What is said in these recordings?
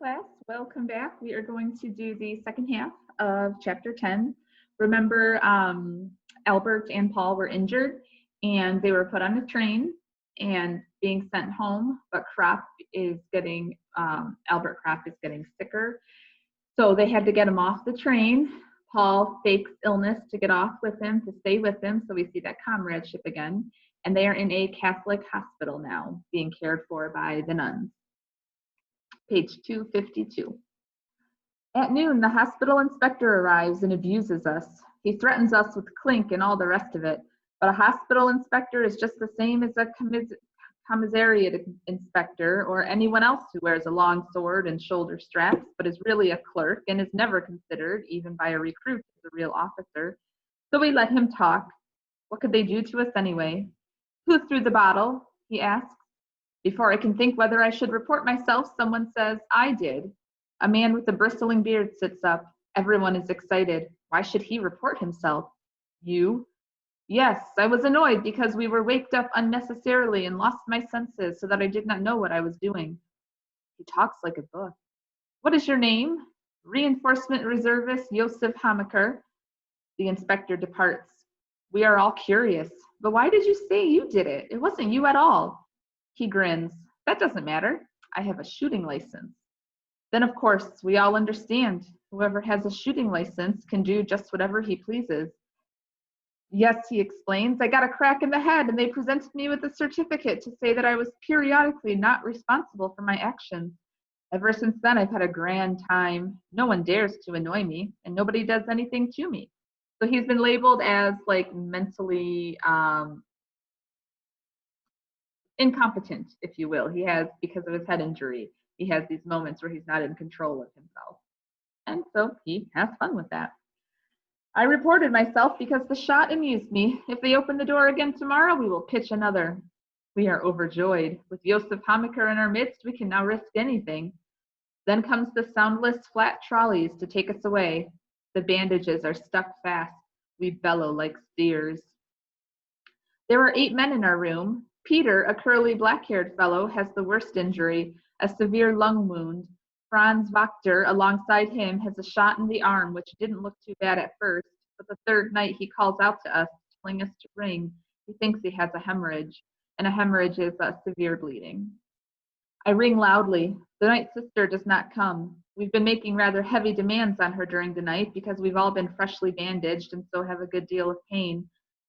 Class, welcome back. We are going to do the second half of chapter 10. Remember, Albert and Paul were injured and they were put on a train and being sent home, but Albert Crop is getting sicker. So they had to get him off the train. Paul fakes illness to get off with him, to stay with him. So we see that comradeship again. And they are in a Catholic hospital now, being cared for by the nuns. Page 252. At noon, the hospital inspector arrives and abuses us. He threatens us with clink and all the rest of it. But a hospital inspector is just the same as a commissariat inspector or anyone else who wears a long sword and shoulder straps, but is really a clerk and is never considered, even by a recruit, as a real officer. So we let him talk. What could they do to us anyway? Who threw the bottle? He asks. Before I can think whether I should report myself, someone says, I did. A man with a bristling beard sits up. Everyone is excited. Why should he report himself? You? Yes, I was annoyed because we were waked up unnecessarily and lost my senses so that I did not know what I was doing. He talks like a book. What is your name? Reinforcement Reservist Josef Hamaker. The inspector departs. We are all curious. But why did you say you did it? It wasn't you at all. He grins. That doesn't matter. I have a shooting license. Then, of course, we all understand. Whoever has a shooting license can do just whatever he pleases. Yes, he explains, I got a crack in the head and they presented me with a certificate to say that I was periodically not responsible for my actions. Ever since then, I've had a grand time. No one dares to annoy me and nobody does anything to me. So he's been labeled as like mentally incompetent, if you will. He has, because of his head injury, he has these moments where he's not in control of himself. And so he has fun with that. I reported myself because the shot amused me. If they open the door again tomorrow, we will pitch another. We are overjoyed. With Josef Hamaker in our midst, we can now risk anything. Then comes the soundless flat trolleys to take us away. The bandages are stuck fast. We bellow like steers. There are 8 men in our room. Peter, a curly black-haired fellow, has the worst injury, a severe lung wound. Franz Wachter, alongside him, has a shot in the arm, which didn't look too bad at first, but the third night he calls out to us, telling us to ring. He thinks he has a hemorrhage, and a hemorrhage is severe bleeding. I ring loudly. The night sister does not come. We've been making rather heavy demands on her during the night because we've all been freshly bandaged and so have a good deal of pain.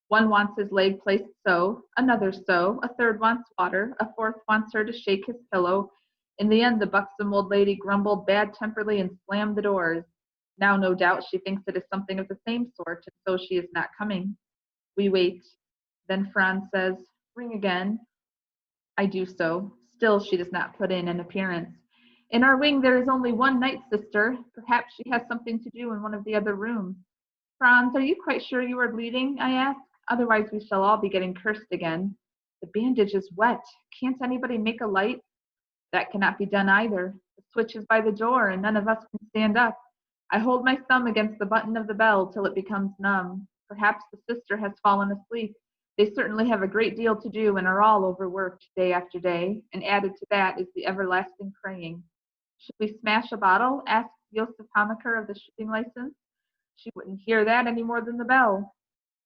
One wants his leg placed so, another so, a third wants water, a fourth wants her to shake his pillow. In the end, the buxom old lady grumbled bad-temperedly and slammed the doors. Now, no doubt, she thinks it is something of the same sort, and so she is not coming. We wait. Then Franz says, ring again. I do so. Still, she does not put in an appearance. In our wing, there is only one night sister. Perhaps she has something to do in one of the other rooms. Franz, are you quite sure you are bleeding? I ask. Otherwise, we shall all be getting cursed again. The bandage is wet. Can't anybody make a light? That cannot be done either. The switch is by the door, and none of us can stand up. I hold my thumb against the button of the bell till it becomes numb. Perhaps the sister has fallen asleep. They certainly have a great deal to do and are all overworked day after day, and added to that is the everlasting praying. Should we smash a bottle? Asked Josef Hamaker of the shooting license. She wouldn't hear that any more than the bell.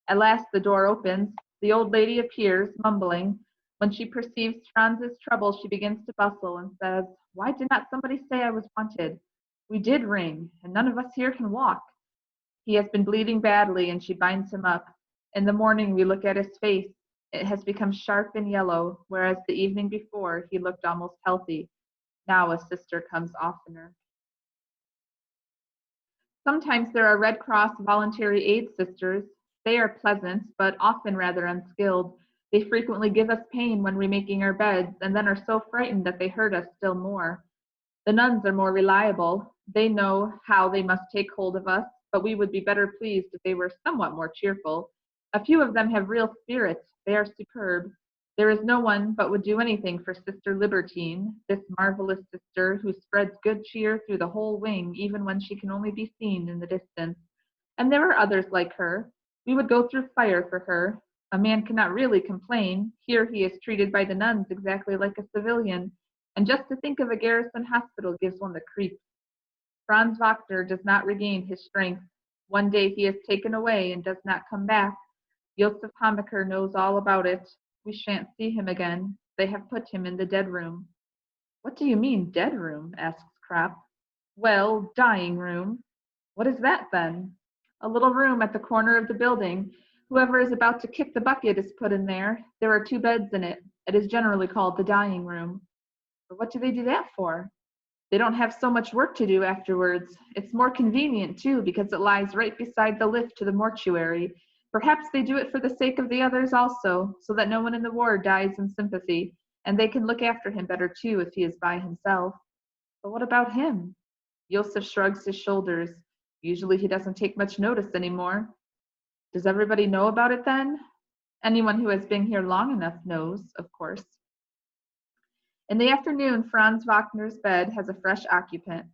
At last the door opens. The old lady appears, mumbling. When she perceives Franz's trouble, she begins to bustle and says, why did not somebody say I was wanted? We did ring, and none of us here can walk. He has been bleeding badly, and she binds him up. In the morning, we look at his face. It has become sharp and yellow, whereas the evening before, he looked almost healthy. Now a sister comes oftener. Sometimes there are Red Cross voluntary aid sisters. They are pleasant, but often rather unskilled. They frequently give us pain when remaking our beds, and then are so frightened that they hurt us still more. The nuns are more reliable. They know how they must take hold of us, but we would be better pleased if they were somewhat more cheerful. A few of them have real spirit. They are superb. There is no one but would do anything for Sister Libertine, this marvelous sister who spreads good cheer through the whole wing, even when she can only be seen in the distance. And there are others like her. We would go through fire for her. A man cannot really complain. Here he is treated by the nuns exactly like a civilian. And just to think of a garrison hospital gives one the creeps. Franz Wagner does not regain his strength. One day he is taken away and does not come back. Josef Hammacher knows all about it. We shan't see him again. They have put him in the dead room. What do you mean, dead room? Asks Krapp. Well, dying room. What is that then? A little room at the corner of the building. Whoever is about to kick the bucket is put in there. There are 2 beds in it. It is generally called the dying room. But what do they do that for? They don't have so much work to do afterwards. It's more convenient, too, because it lies right beside the lift to the mortuary. Perhaps they do it for the sake of the others also, so that no one in the ward dies in sympathy, and they can look after him better, too, if he is by himself. But what about him? Josef shrugs his shoulders. Usually he doesn't take much notice anymore. Does everybody know about it then? Anyone who has been here long enough knows, of course. In the afternoon, Franz Wagner's bed has a fresh occupant.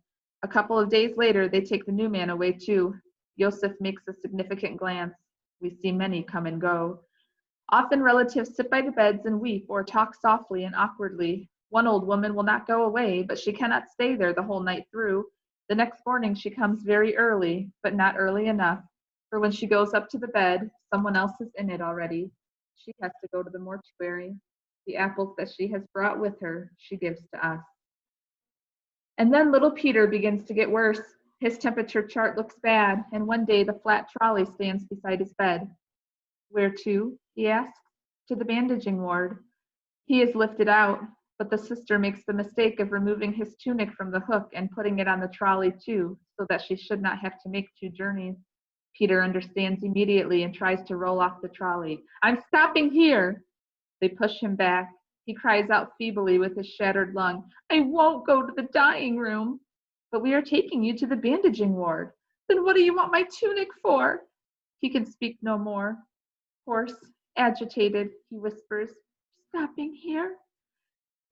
A couple of days later, they take the new man away too. Josef makes a significant glance. We see many come and go. Often relatives sit by the beds and weep or talk softly and awkwardly. One old woman will not go away, but she cannot stay there the whole night through. The next morning she comes very early, but not early enough, for when she goes up to the bed, someone else is in it already. She has to go to the mortuary. The apples that she has brought with her, she gives to us. And then little Peter begins to get worse. His temperature chart looks bad, and one day the flat trolley stands beside his bed. Where to? He asks. To the bandaging ward. He is lifted out, but the sister makes the mistake of removing his tunic from the hook and putting it on the trolley too, so that she should not have to make 2 journeys. Peter understands immediately and tries to roll off the trolley. I'm stopping here. They push him back. He cries out feebly with his shattered lung, I won't go to the dying room. But we are taking you to the bandaging ward. Then what do you want my tunic for? He can speak no more. Hoarse, agitated, he whispers, stopping here?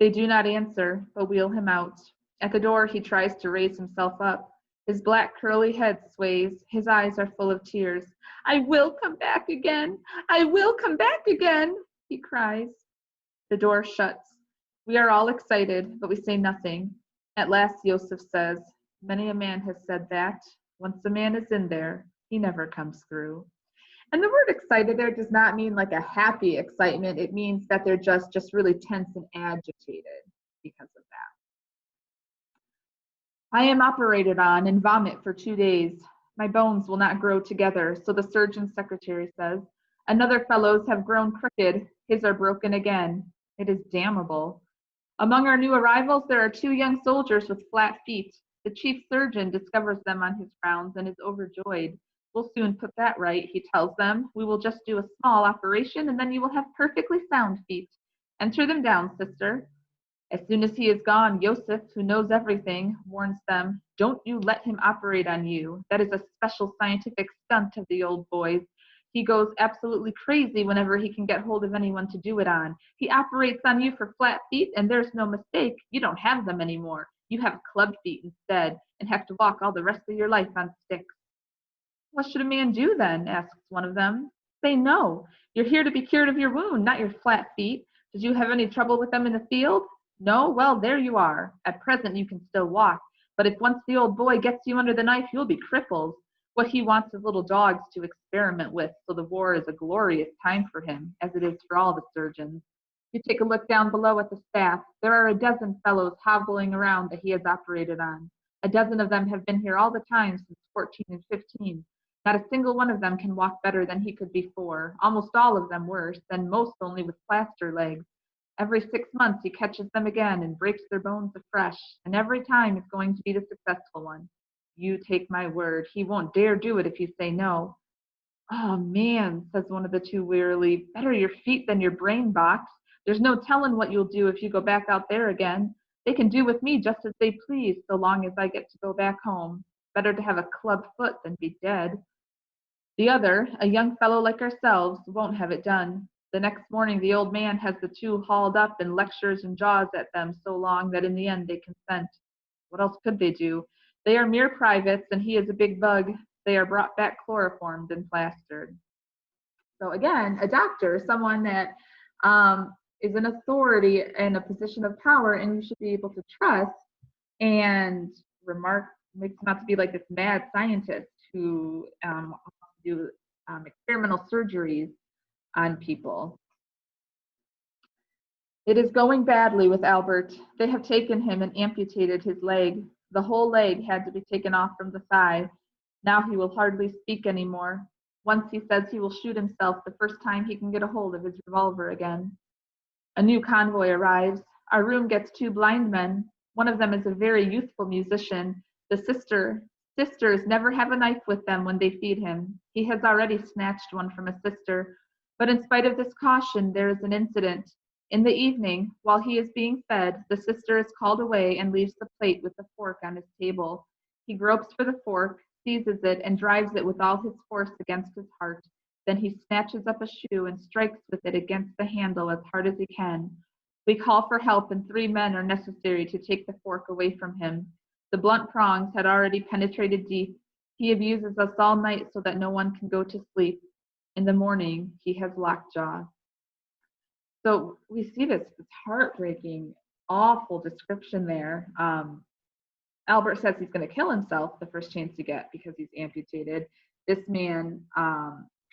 They do not answer, but wheel him out. At the door, he tries to raise himself up. His black curly head sways. His eyes are full of tears. I will come back again. I will come back again, he cries. The door shuts. We are all excited, but we say nothing. At last, Josef says, many a man has said that. Once a man is in there, he never comes through. And the word excited there does not mean like a happy excitement. It means that they're just really tense and agitated because of that. I am operated on and vomit for 2 days. My bones will not grow together, so the surgeon's secretary says. Another fellow's have grown crooked. His are broken again. It is damnable. Among our new arrivals, there are 2 young soldiers with flat feet. The chief surgeon discovers them on his rounds and is overjoyed. We'll soon put that right, he tells them. We will just do a small operation, and then you will have perfectly sound feet. Enter them down, sister. As soon as he is gone, Josef, who knows everything, warns them, don't you let him operate on you. That is a special scientific stunt of the old boy's. He goes absolutely crazy whenever he can get hold of anyone to do it on. He operates on you for flat feet, and there's no mistake. You don't have them anymore. You have club feet instead, and have to walk all the rest of your life on sticks. What should a man do then? Asks one of them. Say no. You're here to be cured of your wound, not your flat feet. Did you have any trouble with them in the field? No? Well, there you are. At present, you can still walk. But if once the old boy gets you under the knife, you'll be crippled. What he wants is little dogs to experiment with, so the war is a glorious time for him, as it is for all the surgeons. You take a look down below at the staff. There are a dozen fellows hobbling around that he has operated on. A dozen of them have been here all the time since 14 and 15. Not a single one of them can walk better than he could before, almost all of them worse, and most only with plaster legs. Every 6 months he catches them again and breaks their bones afresh, and every time it's going to be the successful one. You take my word, he won't dare do it if you say no. Oh man, says one of the 2 wearily, better your feet than your brain box. There's no telling what you'll do if you go back out there again. They can do with me just as they please, so long as I get to go back home. Better to have a club foot than be dead. The other, a young fellow like ourselves, won't have it done. The next morning the old man has the 2 hauled up and lectures and jaws at them so long that in the end they consent. What else could they do? They are mere privates, and he is a big bug. They are brought back chloroformed and plastered. So again, a doctor, someone that is an authority and a position of power, and you should be able to trust and makes him out to be like this mad scientist who do experimental surgeries on people. It is going badly with Albert. They have taken him and amputated his leg. The whole leg had to be taken off from the thigh. Now he will hardly speak anymore. Once he says he will shoot himself the first time he can get a hold of his revolver again. A new convoy arrives. Our room gets 2 blind men. One of them is a very youthful musician. The sisters never have a knife with them when they feed him. He has already snatched one from a sister. But in spite of this caution, there is an incident. In the evening, while he is being fed, the sister is called away and leaves the plate with the fork on his table. He gropes for the fork, seizes it, and drives it with all his force against his heart. Then he snatches up a shoe and strikes with it against the handle as hard as he can. We call for help, and 3 men are necessary to take the fork away from him. The blunt prongs had already penetrated deep. He abuses us all night so that no one can go to sleep. In the morning, he has lockjaw. So we see this heartbreaking, awful description there. Albert says he's going to kill himself the first chance to get because he's amputated. This man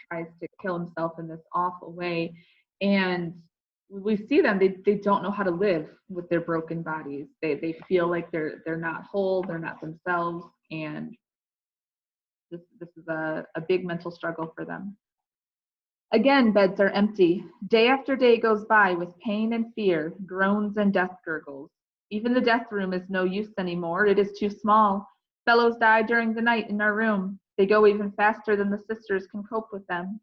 tries to kill himself in this awful way. And we see them, they don't know how to live with their broken bodies. They feel like they're not whole, they're not themselves. And this is a big mental struggle for them. Again, beds are empty. Day after day goes by with pain and fear, groans and death gurgles. Even the death room is no use anymore. It is too small. Fellows die during the night in our room. They go even faster than the sisters can cope with them.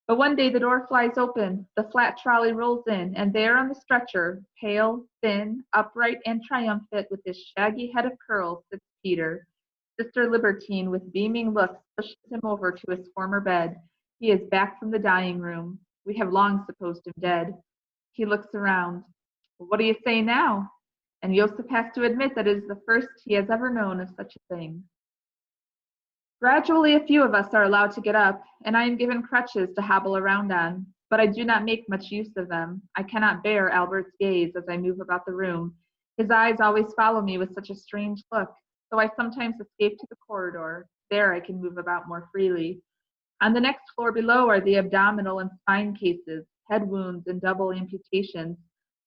But one day the door flies open, the flat trolley rolls in, and there on the stretcher, pale, thin, upright, and triumphant, with his shaggy head of curls, sits Peter. Sister Libertine, with beaming looks, pushes him over to his former bed. He is back from the dying room. We have long supposed him dead. He looks around. What do you say now? And Joseph has to admit that it is the first he has ever known of such a thing. Gradually, a few of us are allowed to get up, and I am given crutches to hobble around on, but I do not make much use of them. I cannot bear Albert's gaze as I move about the room. His eyes always follow me with such a strange look, so I sometimes escape to the corridor. There I can move about more freely. On the next floor below are the abdominal and spine cases, head wounds and double amputations.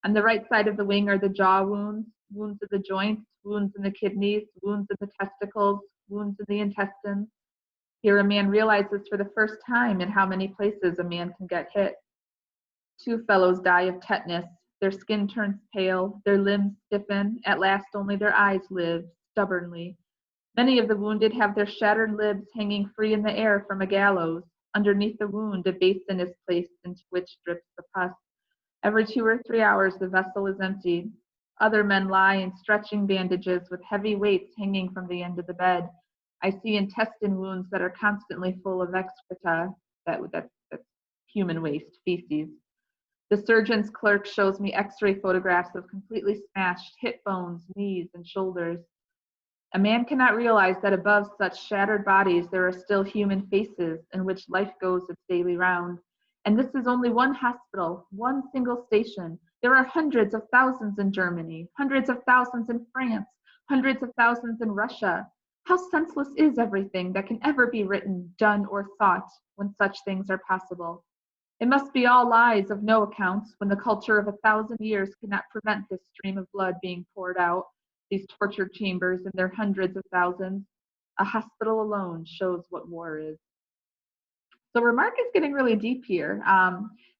On the right side of the wing are the jaw wounds, wounds in the joints, wounds in the kidneys, wounds in the testicles, wounds in the intestines. Here a man realizes for the first time in how many places a man can get hit. 2 fellows die of tetanus. Their skin turns pale, their limbs stiffen, at last only their eyes live, stubbornly. Many of the wounded have their shattered limbs hanging free in the air from a gallows. Underneath the wound, a basin is placed into which drips the pus. Every 2 or 3 hours, the vessel is emptied. Other men lie in stretching bandages with heavy weights hanging from the end of the bed. I see intestine wounds that are constantly full of excreta, that's human waste, feces. The surgeon's clerk shows me x-ray photographs of completely smashed hip bones, knees, and shoulders. A man cannot realize that above such shattered bodies there are still human faces in which life goes its daily round. And this is only one hospital, one single station. There are hundreds of thousands in Germany, hundreds of thousands in France, hundreds of thousands in Russia. How senseless is everything that can ever be written, done, or thought when such things are possible? It must be all lies of no account when the culture of 1,000 years cannot prevent this stream of blood being poured out, these torture chambers in their hundreds of thousands. A hospital alone shows what war is. So Remarque is getting really deep here.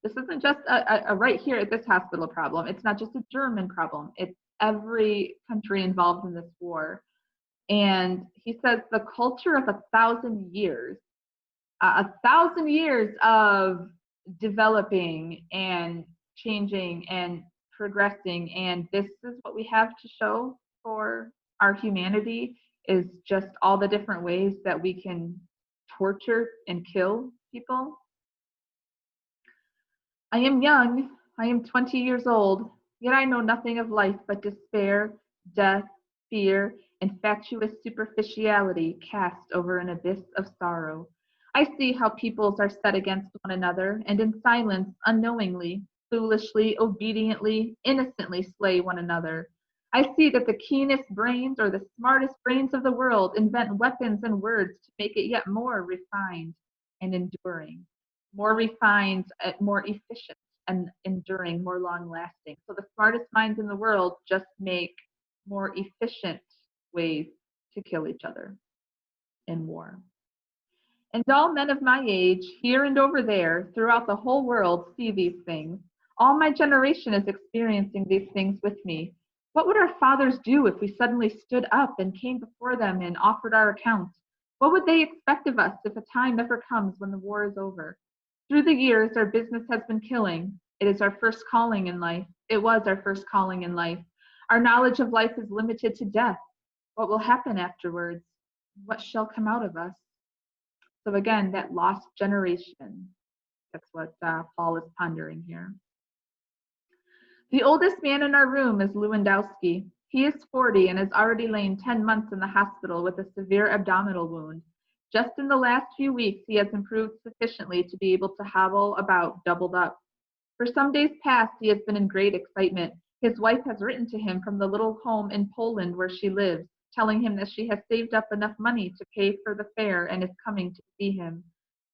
This isn't just a right here at this hospital problem. It's not just a German problem. It's every country involved in this war. And he says the culture of 1,000 years, 1,000 years of developing and changing and progressing. And this is what we have to show for our humanity, is just all the different ways that we can torture and kill people. I am young. I am 20 years old, yet I know nothing of life but despair, death, fear, and fatuous superficiality cast over an abyss of sorrow. I see how peoples are set against one another, and in silence, unknowingly, foolishly, obediently, innocently slay one another. I see that the keenest brains or the smartest brains of the world invent weapons and words to make it yet more refined and enduring. More refined, more efficient and enduring, more long lasting. So the smartest minds in the world just make more efficient ways to kill each other in war. And all men of my age, here and over there, throughout the whole world, see these things. All my generation is experiencing these things with me. What would our fathers do if we suddenly stood up and came before them and offered our accounts? What would they expect of us if a time ever comes when the war is over? Through the years, our business has been killing. It is our first calling in life. It was our first calling in life. Our knowledge of life is limited to death. What will happen afterwards? What shall come out of us? So again, that lost generation. That's what Paul is pondering here. The oldest man in our room is Lewandowski. He is 40 and has already lain 10 months in the hospital with a severe abdominal wound. Just in the last few weeks, he has improved sufficiently to be able to hobble about doubled up. For some days past, he has been in great excitement. His wife has written to him from the little home in Poland where she lives, telling him that she has saved up enough money to pay for the fare and is coming to see him.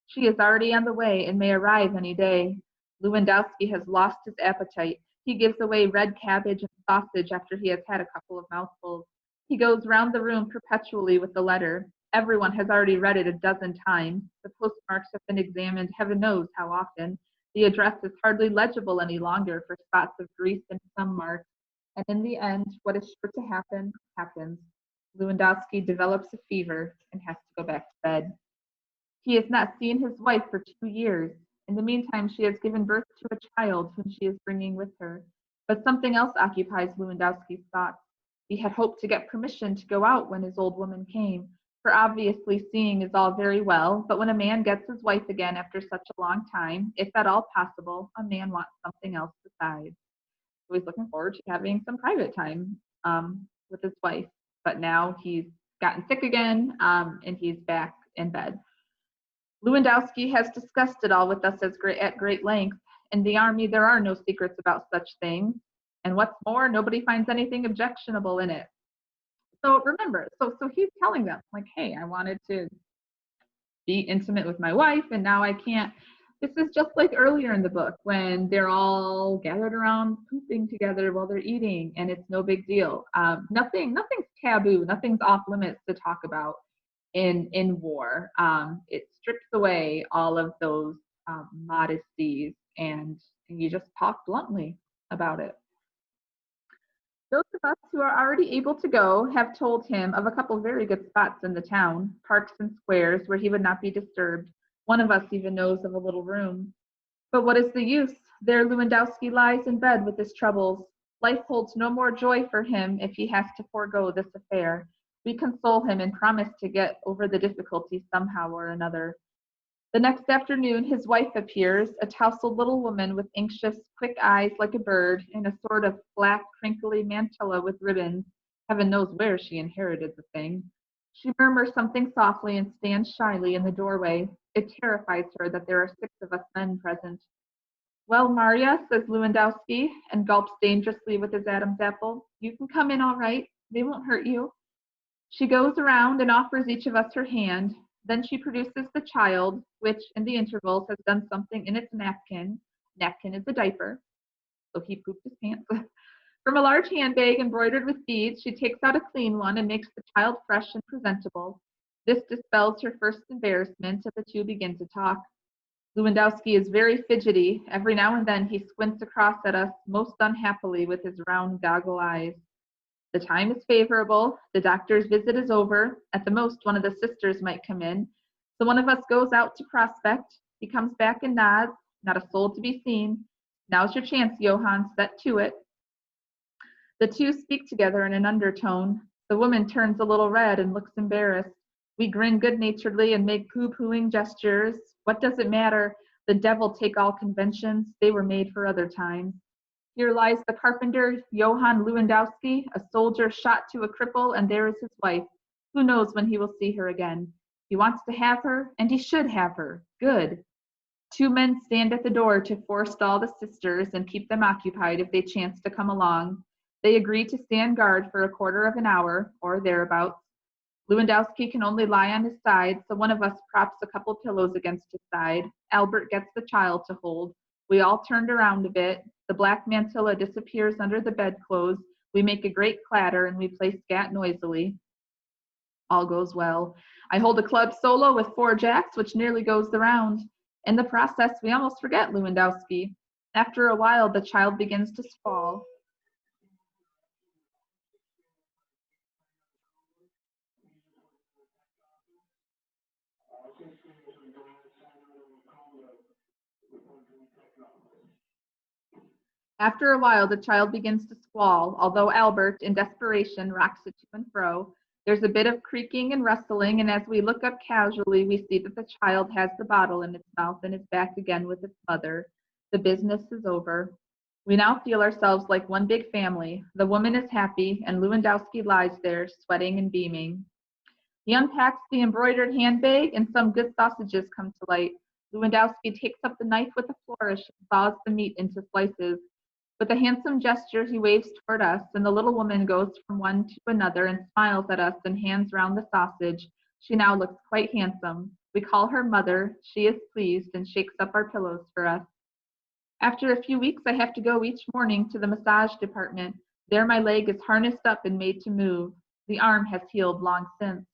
She is already on the way and may arrive any day. Lewandowski has lost his appetite. He gives away red cabbage and sausage after he has had a couple of mouthfuls. He goes round the room perpetually with the letter. Everyone has already read it a dozen times. The postmarks have been examined heaven knows how often. The address is hardly legible any longer for spots of grease and some marks. And in the end, what is sure to happen, happens. Lewandowski develops a fever and has to go back to bed. He has not seen his wife for 2 years. In the meantime, she has given birth to a child whom she is bringing with her. But something else occupies Lewandowski's thoughts. He had hoped to get permission to go out when his old woman came, for obviously seeing is all very well, but when a man gets his wife again after such a long time, if at all possible, a man wants something else besides. So he's looking forward to having some private time with his wife. But now he's gotten sick again, and he's back in bed. Lewandowski has discussed it all with us at great length. In the Army, there are no secrets about such things. And what's more, nobody finds anything objectionable in it. So remember, so he's telling them, like, hey, I wanted to be intimate with my wife, and now I can't. This is just like earlier in the book when they're all gathered around pooping together while they're eating, and it's no big deal. Nothing's taboo, nothing's off limits to talk about in war. It strips away all of those modesties, and you just talk bluntly about it. Those of us who are already able to go have told him of a couple very good spots in the town, parks and squares where he would not be disturbed. One of us even knows of a little room. But what is the use? There Lewandowski lies in bed with his troubles. Life holds no more joy for him if he has to forego this affair. We console him and promise to get over the difficulty somehow or another. The next afternoon his wife appears, a tousled little woman with anxious, quick eyes like a bird, in a sort of black, crinkly mantilla with ribbons. Heaven knows where she inherited the thing. She murmurs something softly and stands shyly in the doorway. It terrifies her that there are 6 of us men present. Well, Marya, says Lewandowski, and gulps dangerously with his Adam's apple. You can come in all right. They won't hurt you. She goes around and offers each of us her hand. Then she produces the child, which in the intervals has done something in its napkin. Napkin is a diaper, so he pooped his pants. From a large handbag embroidered with beads, she takes out a clean one and makes the child fresh and presentable. This dispels her first embarrassment, and the two begin to talk. Lewandowski is very fidgety. Every now and then he squints across at us, most unhappily with his round goggle eyes. The time is favorable. The doctor's visit is over. At the most, one of the sisters might come in. So one of us goes out to prospect. He comes back and nods. Not a soul to be seen. Now's your chance, Johann. Set to it. The two speak together in an undertone. The woman turns a little red and looks embarrassed. We grin good-naturedly and make pooh-poohing gestures. What does it matter? The devil take all conventions. They were made for other times. Here lies the carpenter, Johann Lewandowski, a soldier shot to a cripple, and there is his wife. Who knows when he will see her again? He wants to have her, and he should have her. Good. 2 men stand at the door to forestall the sisters and keep them occupied if they chance to come along. They agree to stand guard for a quarter of an hour, or thereabouts. Lewandowski can only lie on his side, so one of us props a couple pillows against his side. Albert gets the child to hold. We all turned around a bit. The black mantilla disappears under the bedclothes. We make a great clatter, and we play scat noisily. All goes well. I hold a club solo with 4 jacks, which nearly goes the round. In the process, we almost forget Lewandowski. After a while, the child begins to squall. After a while, the child begins to squall, although Albert, in desperation, rocks it to and fro. There's a bit of creaking and rustling, and as we look up casually, we see that the child has the bottle in its mouth and is back again with its mother. The business is over. We now feel ourselves like one big family. The woman is happy, and Lewandowski lies there, sweating and beaming. He unpacks the embroidered handbag, and some good sausages come to light. Lewandowski takes up the knife with a flourish and saws the meat into slices. With a handsome gesture, he waves toward us, and the little woman goes from one to another and smiles at us and hands round the sausage. She now looks quite handsome. We call her mother. She is pleased and shakes up our pillows for us. After a few weeks, I have to go each morning to the massage department. There my leg is harnessed up and made to move. The arm has healed long since.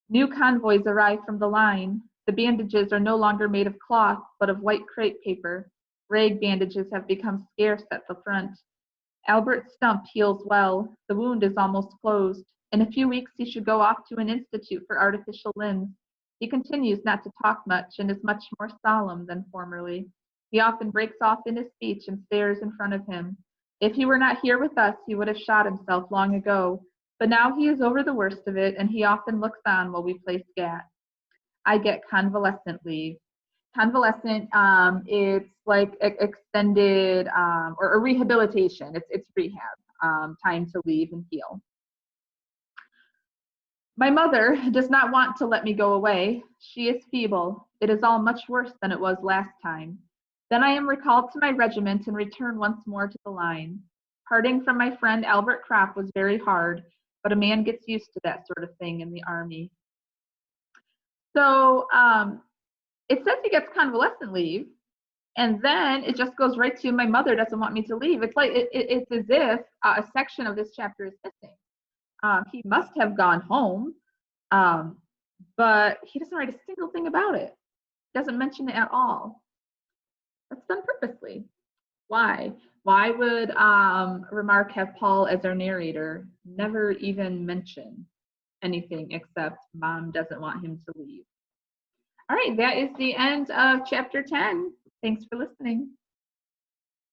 New convoys arrive from the line. The bandages are no longer made of cloth, but of white crepe paper. Rag bandages have become scarce at the front. Albert's stump heals well. The wound is almost closed. In a few weeks, he should go off to an institute for artificial limbs. He continues not to talk much and is much more solemn than formerly. He often breaks off in his speech and stares in front of him. If he were not here with us, he would have shot himself long ago. But now he is over the worst of it, and he often looks on while we play scat. I get convalescent leave. Convalescent, it's like extended or rehabilitation. It's rehab, time to leave and heal. My mother does not want to let me go away. She is feeble. It is all much worse than it was last time. Then I am recalled to my regiment and return once more to the line. Parting from my friend Albert Kropp was very hard, but a man gets used to that sort of thing in the Army. So it says he gets convalescent leave, and then it just goes right to my mother doesn't want me to leave. It's like it's as if a section of this chapter is missing. He must have gone home, but he doesn't write a single thing about it. Doesn't mention it at all. That's done purposely. Why? Why would Remarque have Paul as our narrator? Never even mention anything except mom doesn't want him to leave. All right, that is the end of chapter 10. Thanks for listening.